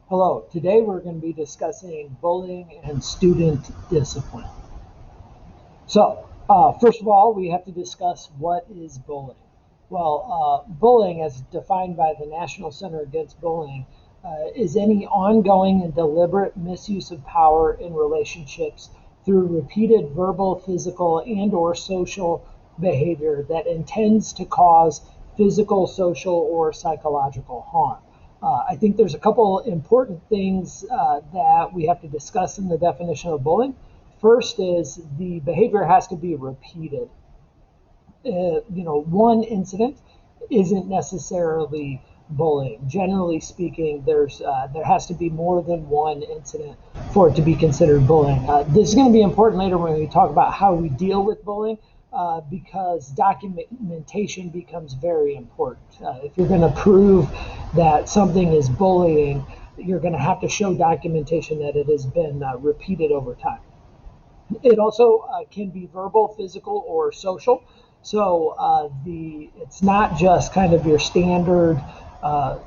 Hello, today we're going to be discussing bullying and student discipline. First of all, we have to discuss what is bullying. Bullying, as defined by the National Center Against Bullying, is any ongoing and deliberate misuse of power in relationships through repeated verbal, physical, and/or social behavior that intends to cause physical, social, or psychological harm. I think there's a couple important things that we have to discuss in the definition of bullying. First is the behavior has to be repeated. One incident isn't necessarily bullying. Generally speaking, there has to be more than one incident for it to be considered bullying. This is going to be important later when we talk about how we deal with bullying. Because documentation becomes very important. If you're going to prove that something is bullying, you're going to have to show documentation that it has been repeated over time. It also can be verbal, physical, or social. It's not just kind of your standard uh,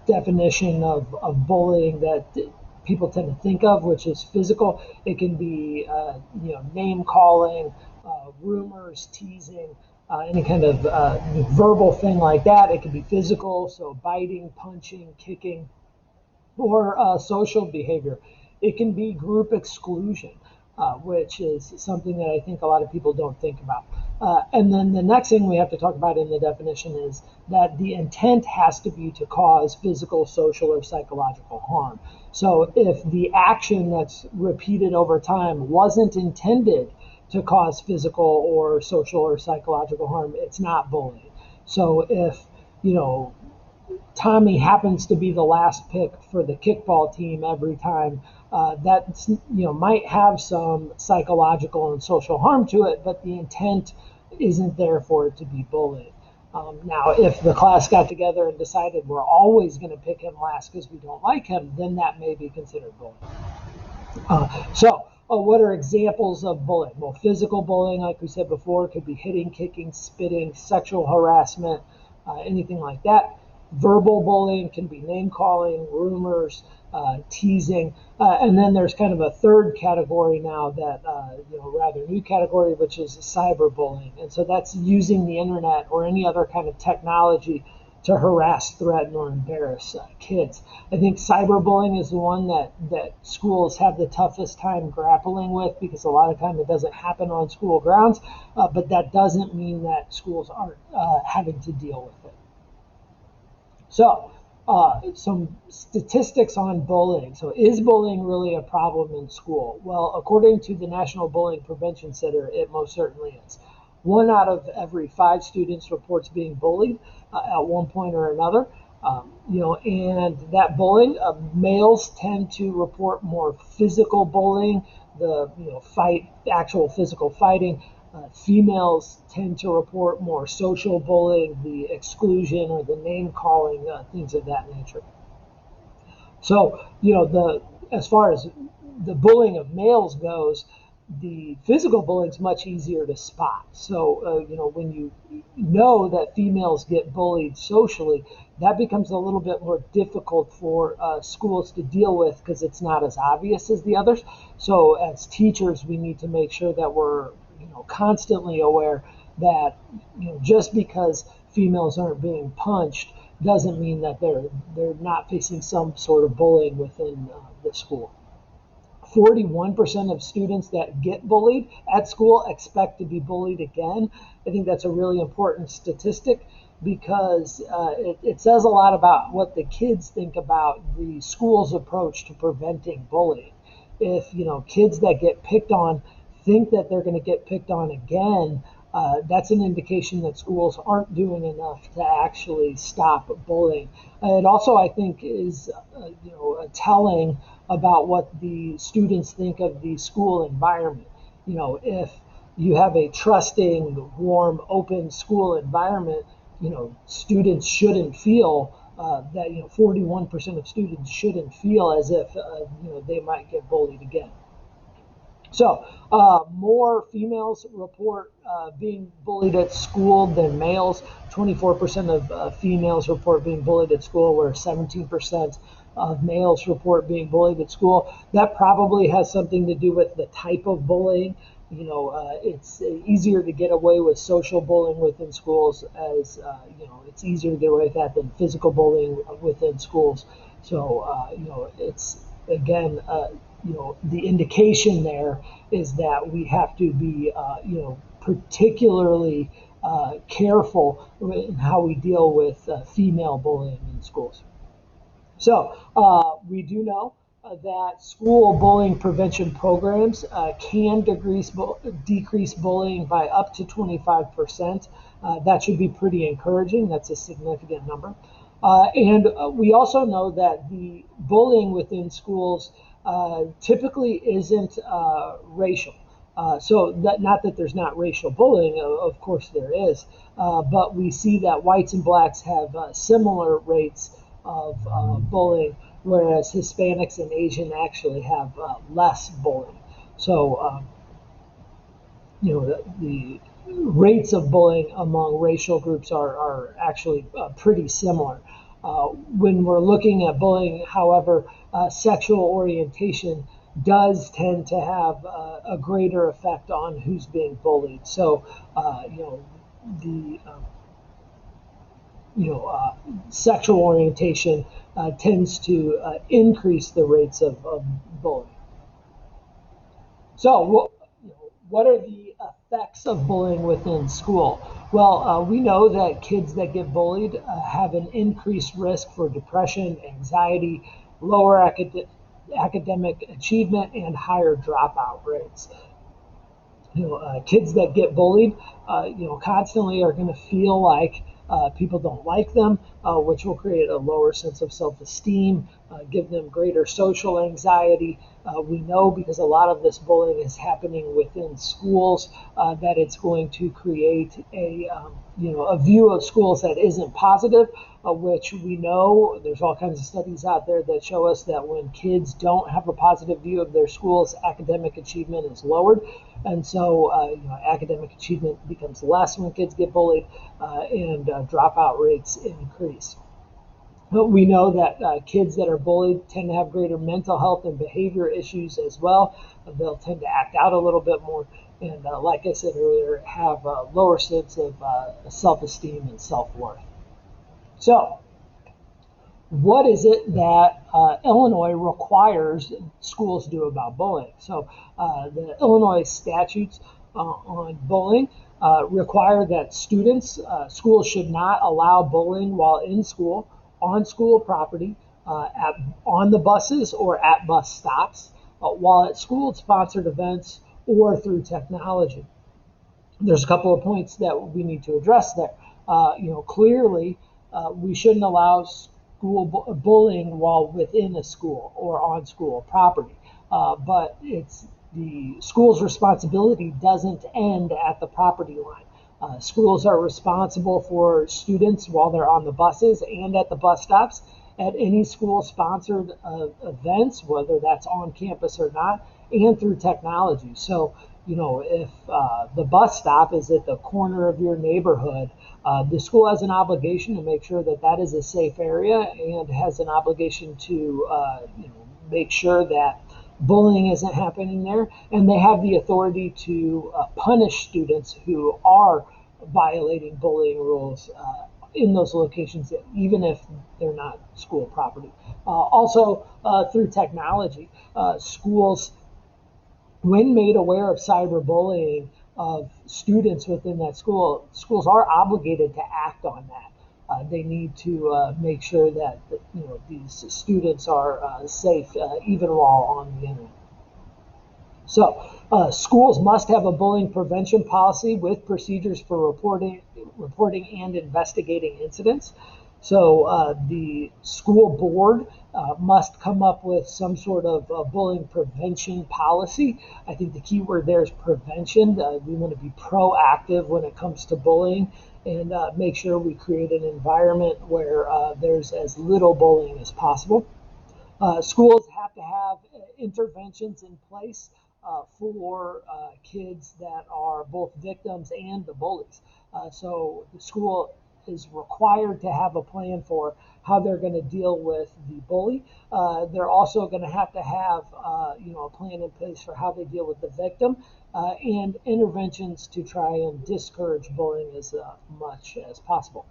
definition of bullying that people tend to think of, which is physical. It can be name calling, rumors, teasing, any kind of verbal thing like that. It can be physical, so biting, punching, kicking, or social behavior. It can be group exclusion, which is something that I think a lot of people don't think about. And then the next thing we have to talk about in the definition is that the intent has to be to cause physical, social, or psychological harm. So if the action that's repeated over time wasn't intended to cause physical or social or psychological harm, it's not bullying. So if, you know, Tommy happens to be the last pick for the kickball team every time. That's might have some psychological and social harm to it, but the intent isn't there for it to be bullying. Now, if the class got together and decided we're always going to pick him last because we don't like him, then that may be considered bullying. What are examples of bullying? Well, physical bullying, like we said before, could be hitting, kicking, spitting, sexual harassment, anything like that. Verbal bullying can be name calling, rumors, teasing, and then there's kind of a third category now that rather new category, which is cyberbullying, and so that's using the internet or any other kind of technology to harass, threaten, or embarrass kids. I think cyberbullying is the one that schools have the toughest time grappling with because a lot of time it doesn't happen on school grounds, but that doesn't mean that schools aren't having to deal with it. Some statistics on bullying. So, is bullying really a problem in school? Well, according to the National Bullying Prevention Center, it most certainly is. One out of every five students reports being bullied at one point or another. And that bullying, males tend to report more physical bullying, the actual physical fighting. Females tend to report more social bullying, the exclusion or the name calling, things of that nature. The as far as the bullying of males goes, the physical bullying is much easier to spot. When you know that females get bullied socially, that becomes a little bit more difficult for schools to deal with because it's not as obvious as the others. So, as teachers, we need to make sure that we're constantly aware that just because females aren't being punched doesn't mean that they're not facing some sort of bullying within the school. 41% of students that get bullied at school expect to be bullied again. I think that's a really important statistic because it says a lot about what the kids think about the school's approach to preventing bullying. If kids that get picked on think that they're going to get picked on again, that's an indication that schools aren't doing enough to actually stop bullying. It also, I think, is telling about what the students think of the school environment. If you have a trusting, warm, open school environment, students shouldn't feel that 41% of students shouldn't feel as if they might get bullied again. So, more females report being bullied at school than males. 24% of females report being bullied at school, where 17% of males report being bullied at school. That probably has something to do with the type of bullying. It's easier to get away with social bullying within schools, as it's easier to get away with that than physical bullying within schools. So, it's again, the indication there is that we have to be, particularly careful in how we deal with female bullying in schools. So we do know that school bullying prevention programs can decrease bullying by up to 25%. That should be pretty encouraging. That's a significant number. And we also know that the bullying within schools typically isn't racial. Not that there's not racial bullying, of course there is, but we see that whites and blacks have similar rates of bullying, whereas Hispanics and Asian actually have less bullying. So, the rates of bullying among racial groups are actually pretty similar. When we're looking at bullying, however, sexual orientation does tend to have a greater effect on who's being bullied. So, the sexual orientation tends to increase the rates of bullying. So, what are the effects of bullying within school? Well, we know that kids that get bullied have an increased risk for depression, anxiety, lower academic achievement, and higher dropout rates. Kids that get bullied, constantly are going to feel like people don't like them, which will create a lower sense of self-esteem, give them greater social anxiety. We know, because a lot of this bullying is happening within schools, that it's going to create a view of schools that isn't positive, which we know there's all kinds of studies out there that show us that when kids don't have a positive view of their schools, academic achievement is lowered. And so, academic achievement becomes less when kids get bullied, and dropout rates increase. But we know that kids that are bullied tend to have greater mental health and behavior issues as well. They'll tend to act out a little bit more, and like I said earlier, have a lower sense of self-esteem and self-worth. So, what is it that Illinois requires schools do about bullying? So, the Illinois statutes on bullying require that schools should not allow bullying while in school, on school property, on the buses or at bus stops, while at school-sponsored events, or through technology. There's a couple of points that we need to address there. Clearly, we shouldn't allow school bullying while within a school or on school property. But it's the school's responsibility doesn't end at the property line. Schools are responsible for students while they're on the buses and at the bus stops, at any school-sponsored events, whether that's on campus or not, and through technology. So, if the bus stop is at the corner of your neighborhood, the school has an obligation to make sure that that is a safe area, and has an obligation to, make sure that bullying isn't happening there, and they have the authority to punish students who are violating bullying rules in those locations, even if they're not school property. Also, through technology, schools, when made aware of cyberbullying of students within that school, schools are obligated to act on that. They need to make sure that these students are safe, even while on the internet. So, schools must have a bullying prevention policy with procedures for reporting and investigating incidents. So, the school board must come up with some sort of bullying prevention policy. I think the key word there is prevention. We want to be proactive when it comes to bullying, and make sure we create an environment where there's as little bullying as possible. Schools have to have interventions in place for kids that are both victims and the bullies. So the school is required to have a plan for how they're going to deal with the bully. They're also going to have a plan in place for how they deal with the victim, and interventions to try and discourage bullying as much as possible.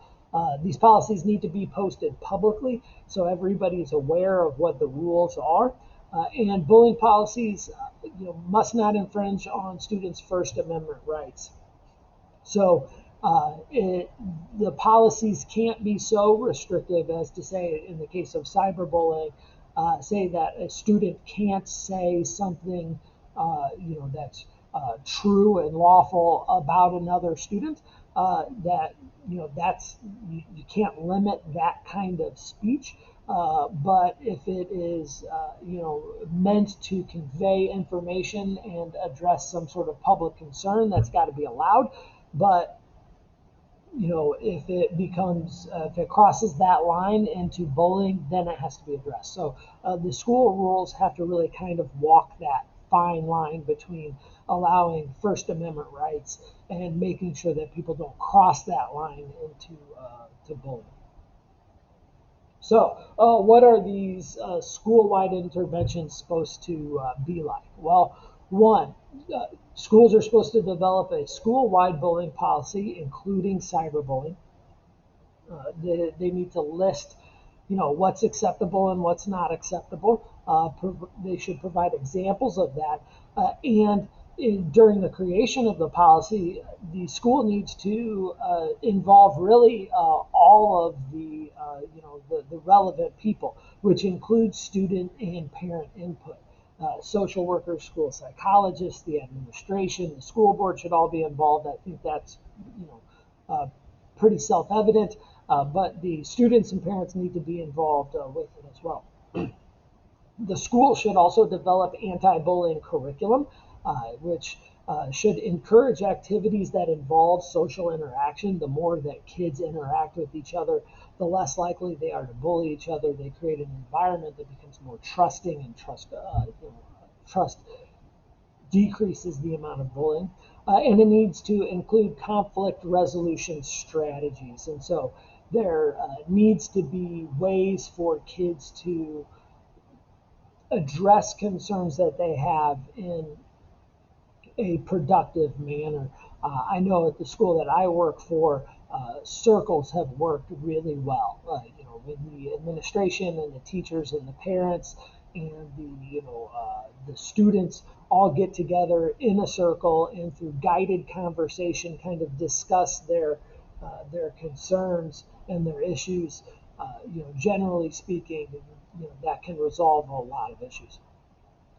These policies need to be posted publicly so everybody is aware of what the rules are. And bullying policies must not infringe on students' First Amendment rights. So the policies can't be so restrictive as to say, in the case of cyberbullying, say that a student can't say something, that's true and lawful about another student. That that's you can't limit that kind of speech. But if it is, meant to convey information and address some sort of public concern, that's got to be allowed. But if it crosses that line into bullying, then it has to be addressed. So the school rules have to really kind of walk that fine line between allowing First Amendment rights and making sure that people don't cross that line into to bullying. So, what are these school-wide interventions supposed to be like? Well, one, schools are supposed to develop a school-wide bullying policy, including cyberbullying. They need to list, what's acceptable and what's not acceptable. They should provide examples of that, and during the creation of the policy, the school needs to involve really all of the relevant people, which includes student and parent input. Social workers, school psychologists, the administration, the school board should all be involved. I think that's pretty self-evident, but the students and parents need to be involved with it as well. The school should also develop anti-bullying curriculum, which should encourage activities that involve social interaction. The more that kids interact with each other, the less likely they are to bully each other. They create an environment that becomes more trusting, and trust decreases the amount of bullying. And it needs to include conflict resolution strategies. And so there needs to be ways for kids to address concerns that they have in a productive manner. I know at the school that I work for, circles have worked really well. With the administration and the teachers and the parents and the students all get together in a circle and through guided conversation kind of discuss their concerns and their issues. Generally speaking, that can resolve a lot of issues.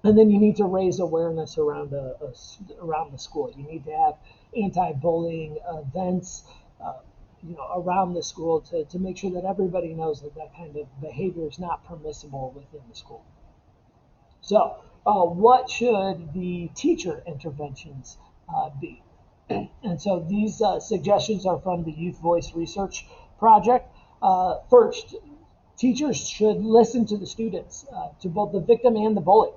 And then you need to raise awareness around around the school. You need to have anti-bullying events, around the school to make sure that everybody knows that kind of behavior is not permissible within the school. So, what should the teacher interventions be? And so these suggestions are from the Youth Voice Research Project. First, teachers should listen to the students, to both the victim and the bully.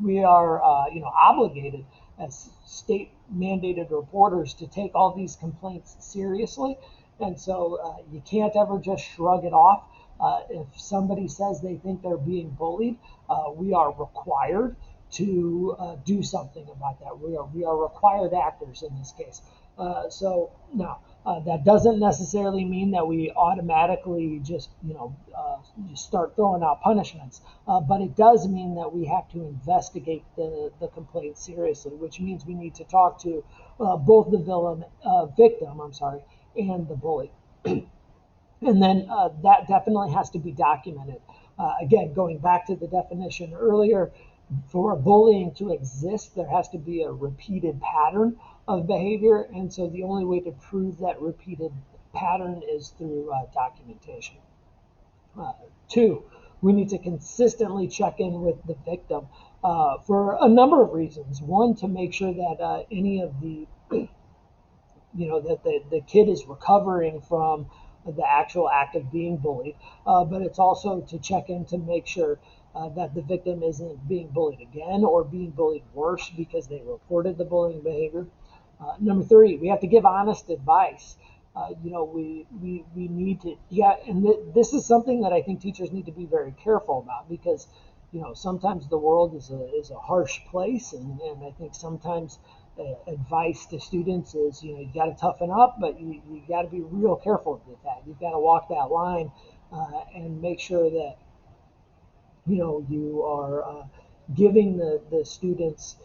We are, obligated as state mandated reporters to take all these complaints seriously. And so you can't ever just shrug it off. If somebody says they think they're being bullied, we are required to do something about that. We are required actors in this case. So now that doesn't necessarily mean that we automatically just start throwing out punishments, but it does mean that we have to investigate the complaint seriously, which means we need to talk to both the victim, and the bully. And then that definitely has to be documented. Again, going back to the definition earlier, for bullying to exist, there has to be a repeated pattern of behavior. And so the only way to prove that repeated pattern is through documentation. Two, we need to consistently check in with the victim for a number of reasons. One, to make sure that any of the, that the kid is recovering from the actual act of being bullied, but it's also to check in to make sure that the victim isn't being bullied again or being bullied worse because they reported the bullying behavior. Number three, we have to give honest advice. We need to, yeah, and this is something that I think teachers need to be very careful about because, sometimes the world is a harsh place, and I think sometimes advice to students is, you got to toughen up, but you got to be real careful with that. You've got to walk that line and make sure that, you are giving the students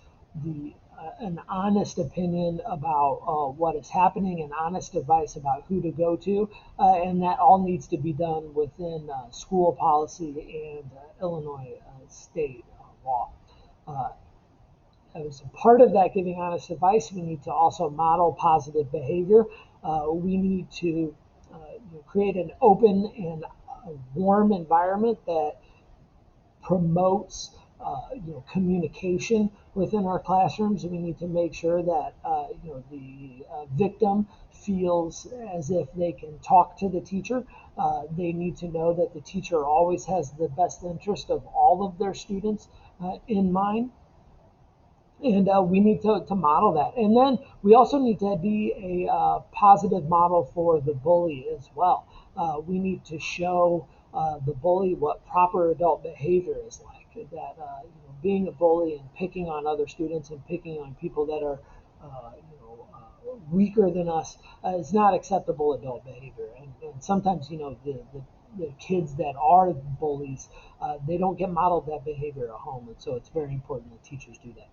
the an honest opinion about what is happening and honest advice about who to go to, and that all needs to be done within school policy and Illinois state law. Uh, as a part of that giving honest advice, we need to also model positive behavior. We need to create an open and warm environment that promotes communication within our classrooms. We need to make sure that the victim feels as if they can talk to the teacher. They need to know that the teacher always has the best interest of all of their students in mind. And we need to model that. And then we also need to be a positive model for the bully as well. We need to show the bully what proper adult behavior is like. That being a bully and picking on other students and picking on people that are weaker than us is not acceptable adult behavior. And sometimes the kids that are bullies, they don't get modeled that behavior at home, and so it's very important that teachers do that.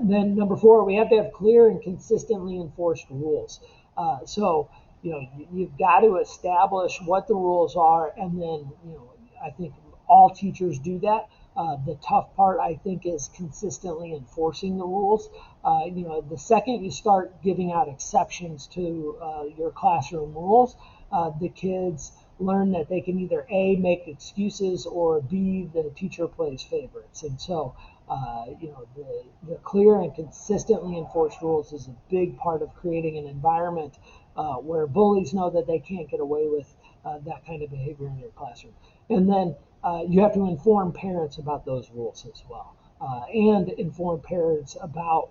Then number four, we have to have clear and consistently enforced rules. So you've got to establish what the rules are, and then I think all teachers do that. The tough part, I think, is consistently enforcing the rules. The second you start giving out exceptions to your classroom rules, the kids learn that they can either A, make excuses, or B, the teacher plays favorites. And so, the clear and consistently enforced rules is a big part of creating an environment where bullies know that they can't get away with that kind of behavior in your classroom. And then you have to inform parents about those rules as well, and inform parents about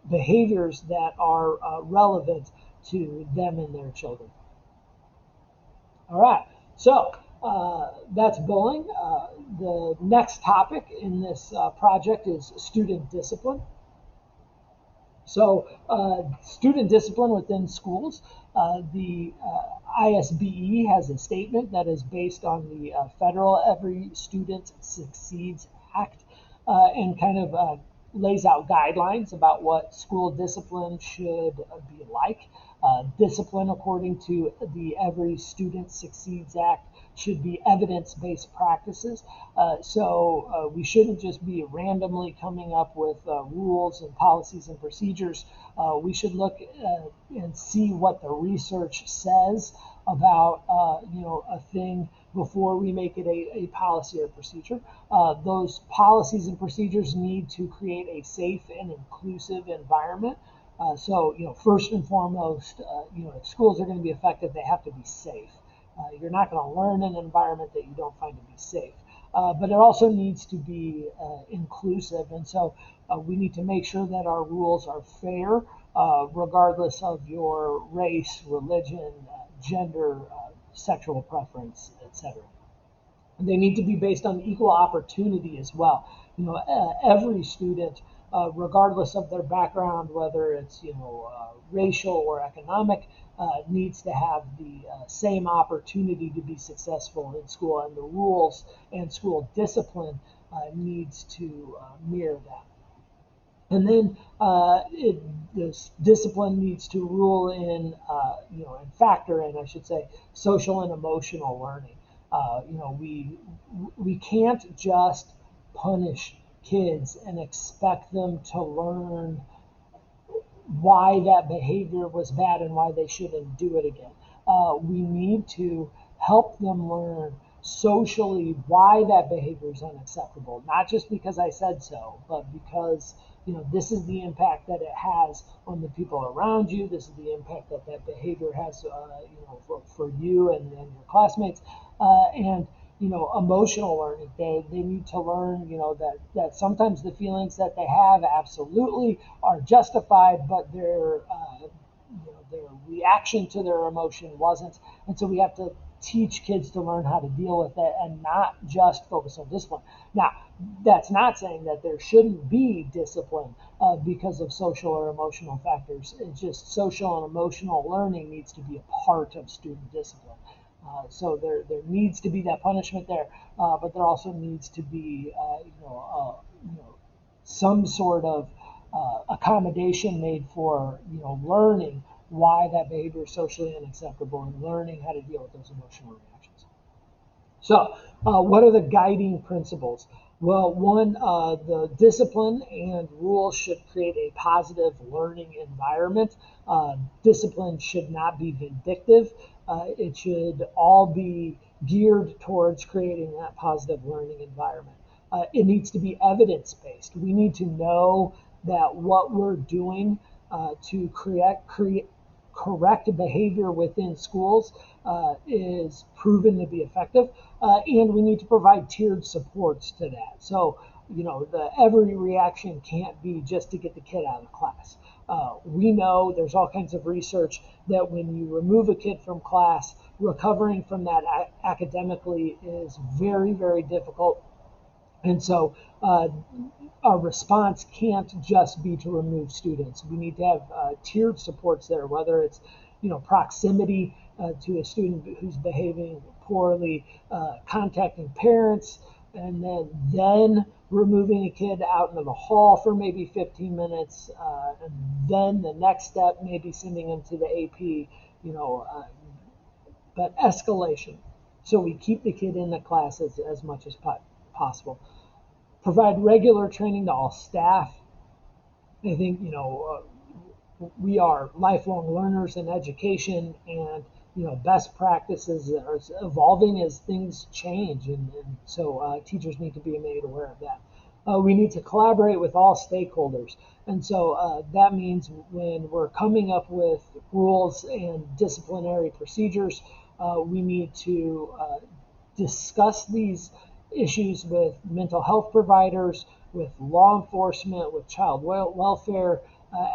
behaviors that are relevant to them and their children. All right, so that's bullying. The next topic in this project is student discipline. So, student discipline within schools. The ISBE has a statement that is based on the federal Every Student Succeeds Act, and kind of lays out guidelines about what school discipline should be like. Discipline, according to the Every Student Succeeds Act, should be evidence-based practices. So we shouldn't just be randomly coming up with rules and policies and procedures. We should look and see what the research says about a thing before we make it a policy or procedure. Those policies and procedures need to create a safe and inclusive environment. So first and foremost, if schools are going to be effective, they have to be safe. You're not going to learn in an environment that you don't find to be safe. But it also needs to be inclusive. And so we need to make sure that our rules are fair, regardless of your race, religion, gender, sexual preference, etc. They need to be based on equal opportunity as well. Every student, regardless of their background, whether it's racial or economic, needs to have the same opportunity to be successful in school, and the rules and school discipline needs to mirror that. And then this discipline needs to rule in, and factor in, I should say, social and emotional learning. We can't just punish kids and expect them to learn why that behavior was bad and why they shouldn't do it again. We need to help them learn socially why that behavior is unacceptable, not just because I said so, but because this is the impact that it has on the people around you. This is the impact that that behavior has, for you and your classmates. And emotional learning. They need to learn, that sometimes the feelings that they have absolutely are justified, but their reaction to their emotion wasn't. And so we have to teach kids to learn how to deal with it and not just focus on discipline. Now, that's not saying that there shouldn't be discipline because of social or emotional factors. It's just social and emotional learning needs to be a part of student discipline. So there needs to be that punishment there, but there also needs to be some sort of accommodation made for learning why that behavior is socially unacceptable and learning how to deal with those emotional reactions. So, what are the guiding principles? Well, one, the discipline and rules should create a positive learning environment. Discipline should not be vindictive. It should all be geared towards creating that positive learning environment. It needs to be evidence-based. We need to know that what we're doing to correct behavior within schools is proven to be effective, and we need to provide tiered supports to that. So, every reaction can't be just to get the kid out of class. We know there's all kinds of research that when you remove a kid from class, recovering from that academically is very, very difficult. And so our response can't just be to remove students. We need to have tiered supports there, whether it's proximity to a student who's behaving poorly, contacting parents, and then removing a kid out into the hall for maybe 15 minutes, and then the next step maybe sending them to the AP, but escalation. So we keep the kid in the class as much as possible. Provide regular training to all staff. I think, we are lifelong learners in education, and, best practices are evolving as things change. And so teachers need to be made aware of that. We need to collaborate with all stakeholders. And so that means when we're coming up with rules and disciplinary procedures, we need to discuss these issues with mental health providers, with law enforcement, with child welfare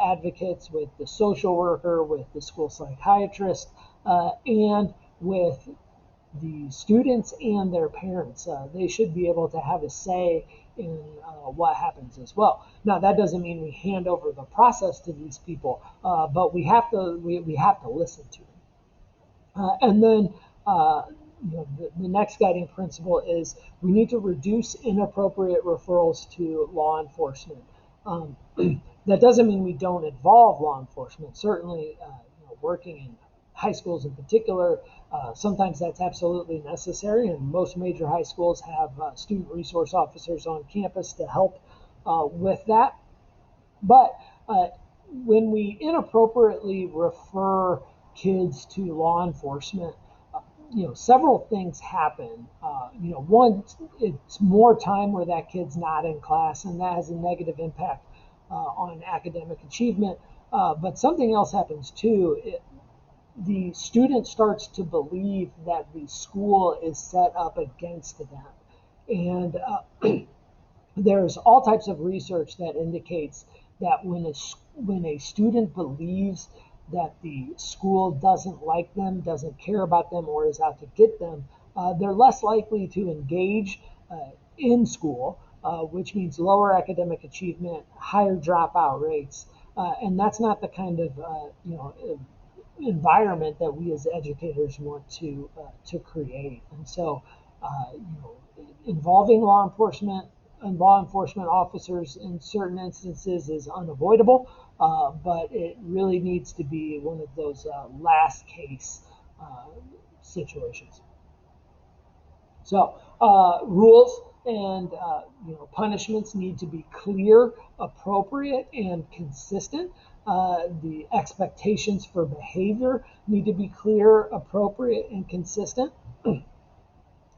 advocates, with the social worker, with the school psychiatrist, and with the students and their parents. They should be able to have a say in what happens as well. Now, that doesn't mean we hand over the process to these people, but we have to listen to them. And then the next guiding principle is we need to reduce inappropriate referrals to law enforcement. That doesn't mean we don't involve law enforcement. Certainly, working in high schools in particular, sometimes that's absolutely necessary, and most major high schools have student resource officers on campus to help with that. But when we inappropriately refer kids to law enforcement, several things happen. One, it's more time where that kid's not in class, and that has a negative impact on academic achievement. But something else happens too. The student starts to believe that the school is set up against them. And there's all types of research that indicates that when a student believes that the school doesn't like them, doesn't care about them, or is out to get them, they're less likely to engage in school, which means lower academic achievement, higher dropout rates, and that's not the kind of environment that we as educators want to create. And so, involving law enforcement and law enforcement officers in certain instances is unavoidable, but it really needs to be one of those last case situations. So rules and punishments need to be clear, appropriate, and consistent. The expectations for behavior need to be clear, appropriate, and consistent.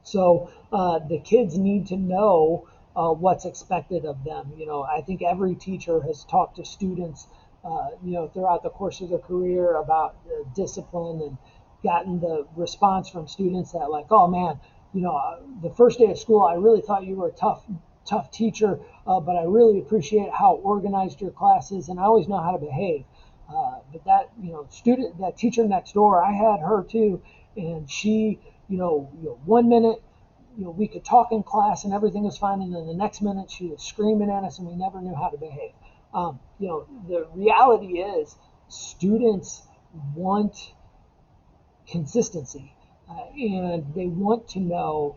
So the kids need to know what's expected of them. I think every teacher has talked to students, throughout the course of their career about discipline, and gotten the response from students that like, oh man, the first day of school, I really thought you were a tough teacher, but I really appreciate how organized your class is, and I always know how to behave. But that, that teacher next door, I had her too, and she, 1 minute, we could talk in class and everything was fine, and then the next minute she was screaming at us, and we never knew how to behave. The reality is, students want consistency, and they want to know,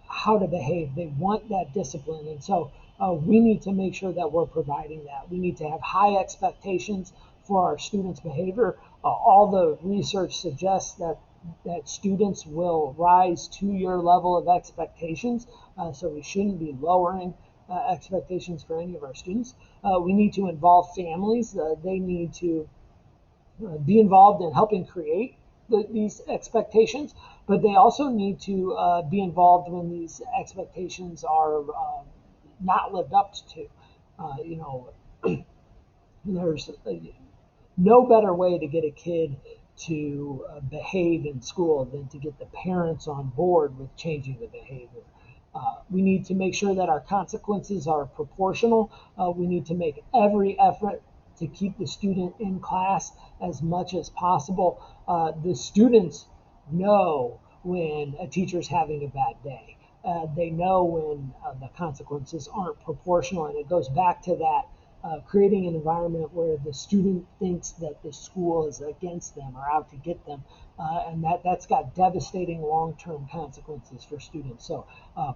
how to behave. They want that discipline, and so we need to make sure that we're providing that. We need to have high expectations for our students' behavior. All the research suggests that students will rise to your level of expectations, so we shouldn't be lowering expectations for any of our students. We need to involve families. They need to be involved in helping create these expectations, but they also need to be involved when these expectations are not lived up to. There's no better way to get a kid to behave in school than to get the parents on board with changing the behavior. We need to make sure that our consequences are proportional. We need to make every effort to keep the student in class as much as possible. The students know when a teacher's having a bad day. They know when the consequences aren't proportional, and it goes back to that creating an environment where the student thinks that the school is against them or out to get them, and that's got devastating long-term consequences for students. So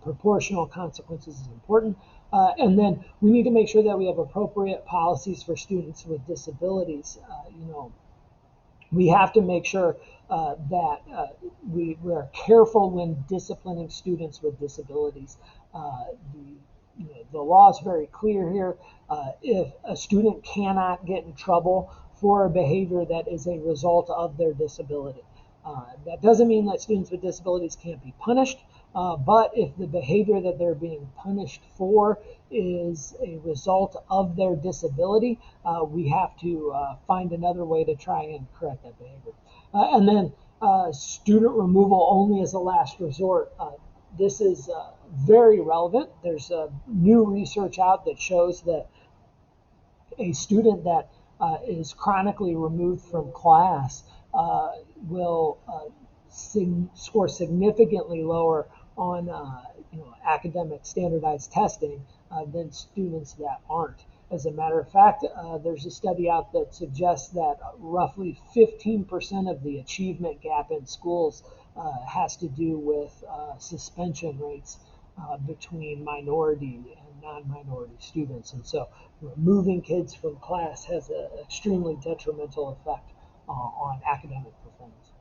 proportional consequences is important. And then we need to make sure that we have appropriate policies for students with disabilities. We have to make sure that we are careful when disciplining students with disabilities. The law is very clear here. If a student cannot get in trouble for a behavior that is a result of their disability, that doesn't mean that students with disabilities can't be punished, but if the behavior that they're being punished for is a result of their disability, we have to find another way to try and correct that behavior. And then student removal only as a last resort. This is very relevant. There's new research out that shows that a student that is chronically removed from class will score significantly lower on academic standardized testing than students that aren't. As a matter of fact, there's a study out that suggests that roughly 15% of the achievement gap in schools has to do with suspension rates between minority and non-minority students. And so removing kids from class has an extremely detrimental effect on academic performance.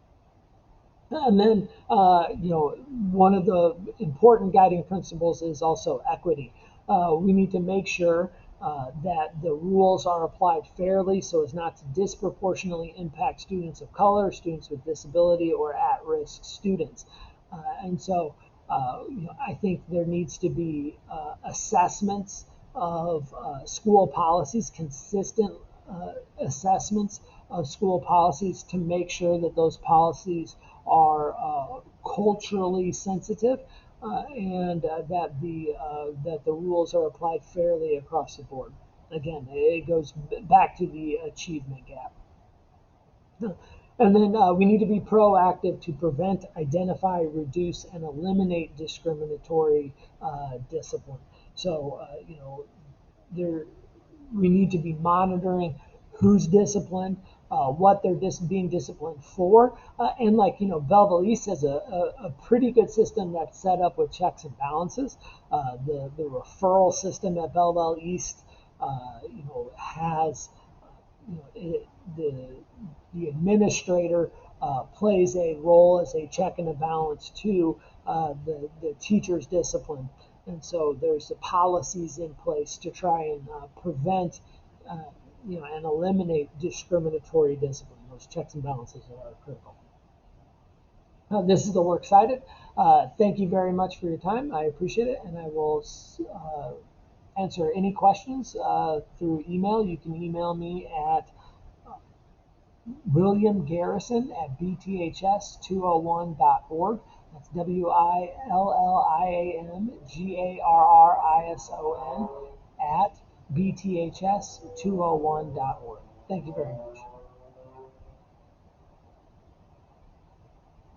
And then, one of the important guiding principles is also equity. We need to make sure that the rules are applied fairly so as not to disproportionately impact students of color, students with disability, or at-risk students. And so, I think there needs to be assessments of school policies, consistent assessments of school policies to make sure that those policies are culturally sensitive, and that the rules are applied fairly across the board. Again, it goes back to the achievement gap. And then we need to be proactive to prevent, identify, reduce, and eliminate discriminatory discipline. So, we need to be monitoring who's disciplined, what they're being disciplined for, and Belleville East has a pretty good system that's set up with checks and balances. The referral system at Belleville East, has the administrator plays a role as a check and a balance to the teacher's discipline. And so there's the policies in place to try and prevent, and eliminate discriminatory discipline. Those checks and balances are critical. This is the works cited. Thank you very much for your time. I appreciate it, and I will answer any questions through email. You can email me at William Garrison at bths201.org. That's WILLIAMGARRISON at bths201.org. Thank you very much.